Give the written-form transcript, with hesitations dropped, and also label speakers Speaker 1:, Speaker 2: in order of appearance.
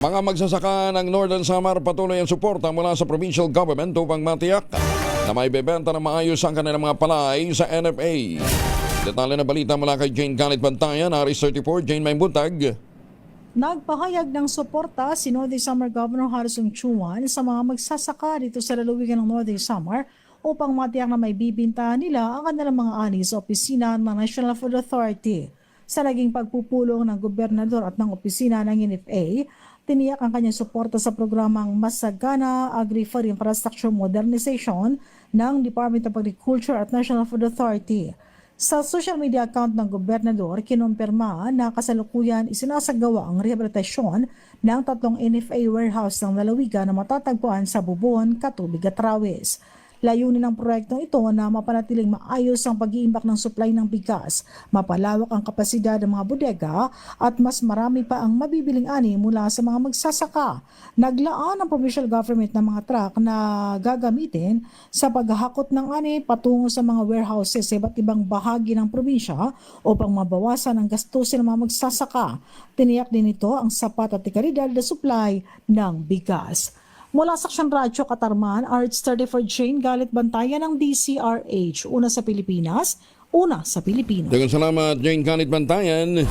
Speaker 1: Mga magsasaka ng Northern Samar patuloy ang suporta mula sa provincial government upang matiyak na may bebenta ng maayos ang kanilang mga palay sa NFA. Detalye na balita mula kay Jane Galit Bantayan, Aris 34, Jane Maybuntag.
Speaker 2: Nagpahayag ng suporta si Northern Samar Governor Harrison Chuan sa mga magsasaka dito sa lalawigan ng Northern Samar upang matiyak na may bibinta nila ang kanilang mga ani sa opisina ng National Food Authority. Sa naging pagpupulong ng gobernador at ng opisina ng NFA, tiniyak ang kanyang suporta sa programang Masagana Agri-Food Infrastructure Modernization ng Department of Agriculture at National Food Authority. Sa social media account ng gobernador, kinumpirma na kasalukuyan isinasagawa ang rehabilitasyon ng 3 NFA warehouse ng lalawigan na matatagpuan sa Bubon, Katubig at Rawis. Layunin ng proyektong ito na mapanatiling maayos ang pag-iimbak ng supply ng bigas, mapalawak ang kapasidad ng mga bodega at mas marami pa ang mabibiling ani mula sa mga magsasaka. Naglaan ang provincial government ng mga truck na gagamitin sa paghahakot ng ani patungo sa mga warehouses sa iba't ibang bahagi ng probinsya upang mabawasan ang gastusin ng mga magsasaka. Tiniyak din ito ang sapat at kalidad na supply ng bigas. Mula sa Aksyon Radyo Katarman, Arts 34 Jane Galit Bantayan ng DCRH. Una sa Pilipinas, una sa Pilipino.
Speaker 1: Dagang salamat, Jane Galit Bantayan.